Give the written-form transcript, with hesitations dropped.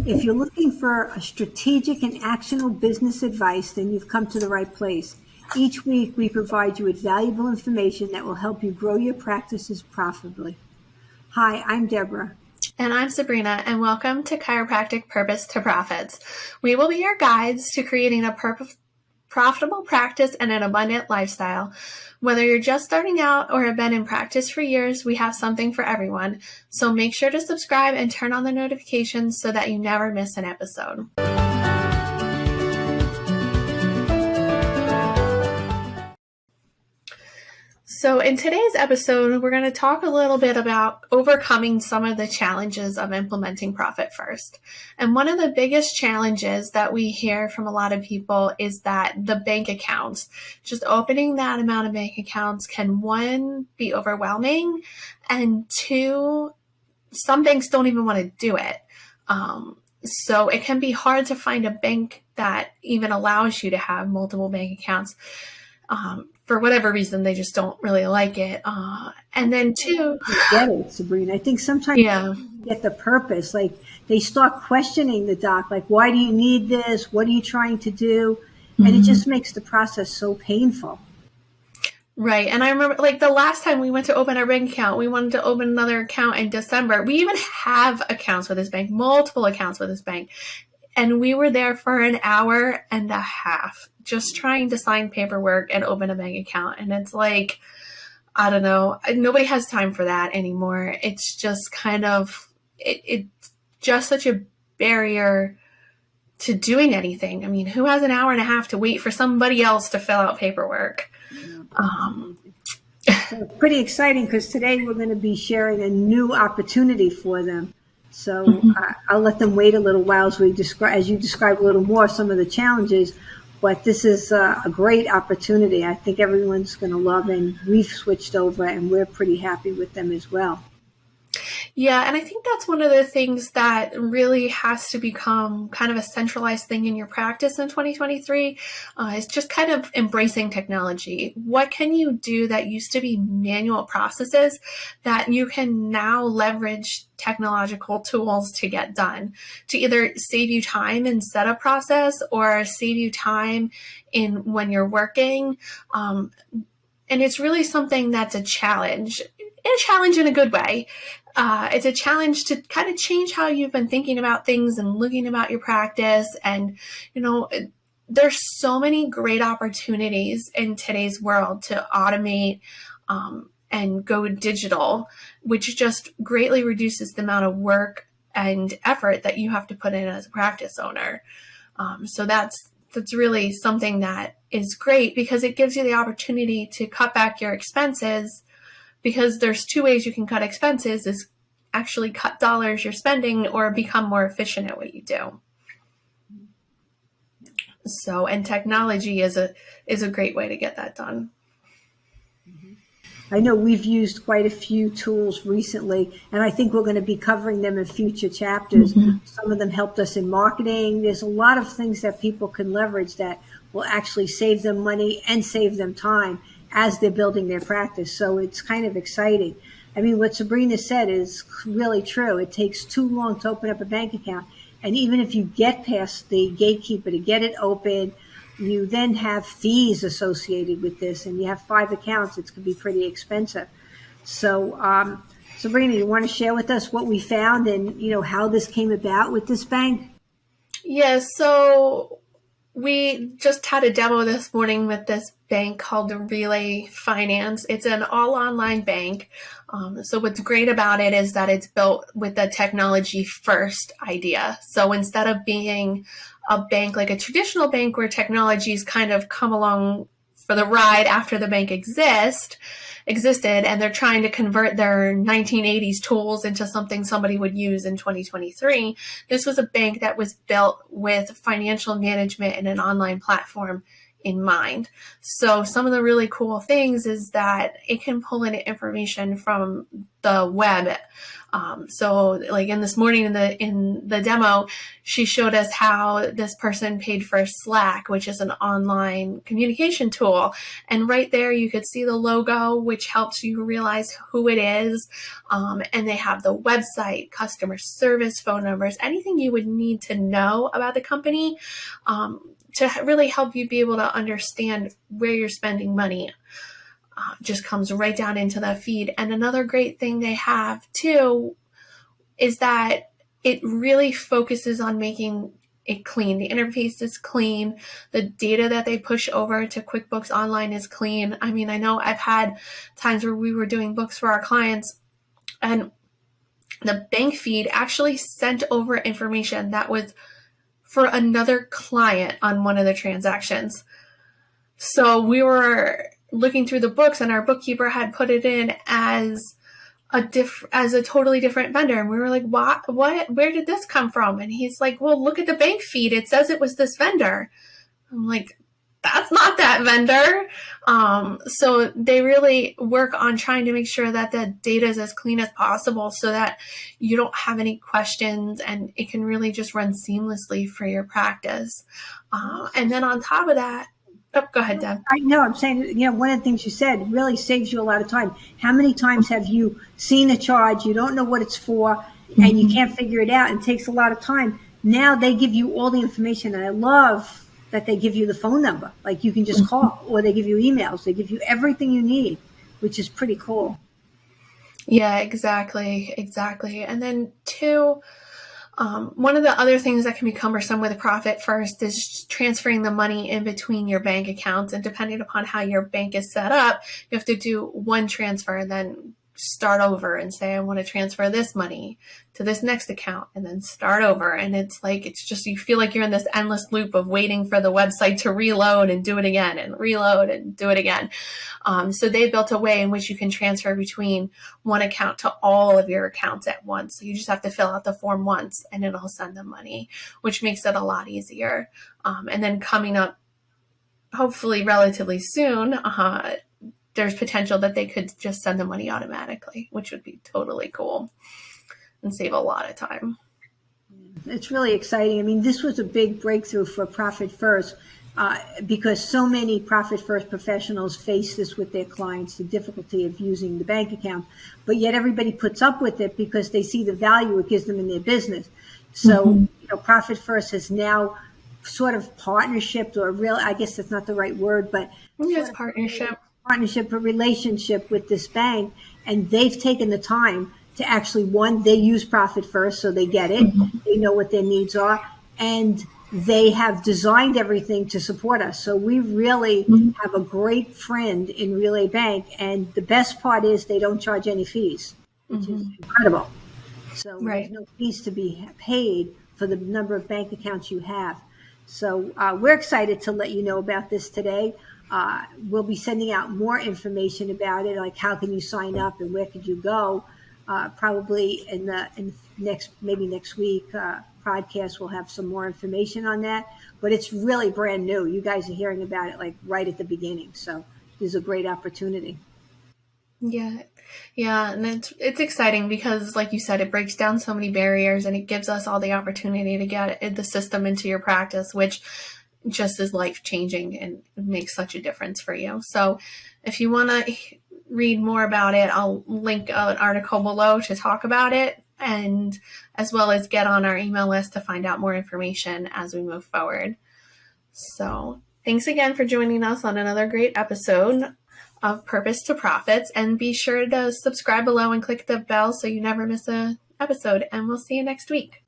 If you're looking for a strategic and actionable business advice, then you've come to the right place. Each week, we provide you with valuable information that will help you grow your practices profitably. Hi, I'm Debra. And I'm Sabrina, and welcome to Chiropractic Purpose to Profits. We will be your guides to creating a profitable practice and an abundant lifestyle. Whether you're just starting out or have been in practice for years, we have something for everyone. So make sure to subscribe and turn on the notifications so that you never miss an episode. So in today's episode, we're going to talk a little bit about overcoming some of the challenges of implementing Profit First. And one of the biggest challenges that we hear from a lot of people is that the bank accounts, just opening that amount of bank accounts can, one, be overwhelming, and two, some banks don't even want to do it. So it can be hard to find a bank that even allows you to have multiple bank accounts. For whatever reason, they just don't really like it. And then two, I get it, Sabrina. I think sometimes you get the purpose. Like they start questioning the doc, like, why do you need this? What are you trying to do? And it just makes the process so painful. Right. And I remember like the last time we went to open our bank account, we wanted to open another account in December. We even have accounts with this bank, multiple accounts with this bank. And we were there for an hour and a half just trying to sign paperwork and open a bank account. And it's like, I don't know, nobody has time for that anymore. It's just kind of, it's just such a barrier to doing anything. I mean, who has an hour and a half to wait for somebody else to fill out paperwork? So pretty exciting because today we're going to be sharing a new opportunity for them. So I'll let them wait a little while as you describe a little more some of the challenges. But this is a great opportunity. I think everyone's going to love, and we've switched over, and we're pretty happy with them as well. Yeah, and I think that's one of the things that really has to become kind of a centralized thing in your practice in 2023 is just kind of embracing technology. What can you do that used to be manual processes that you can now leverage technological tools to get done, to either save you time in setup process or save you time in when you're working. And it's really something that's a challenge in a good way. It's a challenge to kind of change how you've been thinking about things and looking about your practice. And, you know, there's so many great opportunities in today's world to automate and go digital, which just greatly reduces the amount of work and effort that you have to put in as a practice owner. So that's really something that is great because it gives you the opportunity to cut back your expenses. Because there's two ways you can cut expenses is actually cut dollars you're spending or become more efficient at what you do. So, and technology is a great way to get that done. I know we've used quite a few tools recently, and I think we're going to be covering them in future chapters. Some of them helped us in marketing. There's a lot of things that people can leverage that will actually save them money and save them time as they're building their practice. So it's kind of exciting. I mean, what Sabrina said is really true. It takes too long to open up a bank account. And even if you get past the gatekeeper to get it open, you then have fees associated with this. And you have 5 accounts, it's going to be pretty expensive. So, Sabrina, you want to share with us what we found and, you know, how this came about with this bank? Yes. So we just had a demo this morning with this bank called Relay Finance. It's an all online bank. So what's great about it is that it's built with a technology first idea. So instead of being a bank like a traditional bank where technologies kind of come along for the ride after the bank existed, and they're trying to convert their 1980s tools into something somebody would use in 2023. This was a bank that was built with financial management and an online platform in mind. So some of the really cool things is that it can pull in information from the web. So like in this morning in the demo, she showed us how this person paid for Slack, which is an online communication tool. And right there, you could see the logo, which helps you realize who it is. And they have the website, customer service, phone numbers, anything you would need to know about the company, to really help you be able to understand where you're spending money. Just comes right down into the feed. And another great thing they have too is that it really focuses on making it clean. The interface is clean. The data that they push over to QuickBooks Online is clean. I mean, I know I've had times where we were doing books for our clients and the bank feed actually sent over information that was for another client on one of the transactions. So we were looking through the books and our bookkeeper had put it in as a totally different vendor. And we were like, what, where did this come from? And he's like, well, look at the bank feed. It says it was this vendor. I'm like, that's not that vendor. So they really work on trying to make sure that the data is as clean as possible so that you don't have any questions and it can really just run seamlessly for your practice. And then on top of that, go ahead, Deb. I know. I'm saying, one of the things you said really saves you a lot of time. How many times have you seen a charge, you don't know what it's for, and you can't figure it out, and it takes a lot of time. Now they give you all the information, and I love that they give you the phone number. Like you can just call, or they give you emails. They give you everything you need, which is pretty cool. Yeah, exactly. And then two, one of the other things that can be cumbersome with Profit First is transferring the money in between your bank accounts. And depending upon how your bank is set up, you have to do one transfer and then start over and say, I want to transfer this money to this next account and then start over. And it's just, you feel like you're in this endless loop of waiting for the website to reload and do it again and reload and do it again. So they built a way in which you can transfer between one account to all of your accounts at once. So you just have to fill out the form once and it'll send them money, which makes it a lot easier. And then coming up, hopefully relatively soon, there's potential that they could just send the money automatically, which would be totally cool and save a lot of time. It's really exciting. I mean, this was a big breakthrough for Profit First because so many Profit First professionals face this with their clients, the difficulty of using the bank account, but yet everybody puts up with it because they see the value it gives them in their business. So, Profit First has now sort of partnership, or real, I guess that's not the right word, but yes, partnership, a relationship with this bank, and they've taken the time to actually, they use Profit First, so they get it. They know what their needs are, and they have designed everything to support us. So we really have a great friend in Relay Bank, and the best part is they don't charge any fees, which is incredible. So there's no fees to be paid for the number of bank accounts you have. So we're excited to let you know about this today. We'll be sending out more information about it, like how can you sign up and where could you go. Probably in next week podcast, we'll have some more information on that. But it's really brand new. You guys are hearing about it like right at the beginning. So there's a great opportunity. Yeah, and it's exciting because, like you said, it breaks down so many barriers and it gives us all the opportunity to get the system into your practice, which just is life-changing and makes such a difference for you. So if you want to read more about it, I'll link an article below to talk about it, and as well as get on our email list to find out more information as we move forward. So thanks again for joining us on another great episode of Purpose to Profits, and be sure to subscribe below and click the bell so you never miss an episode, and we'll see you next week.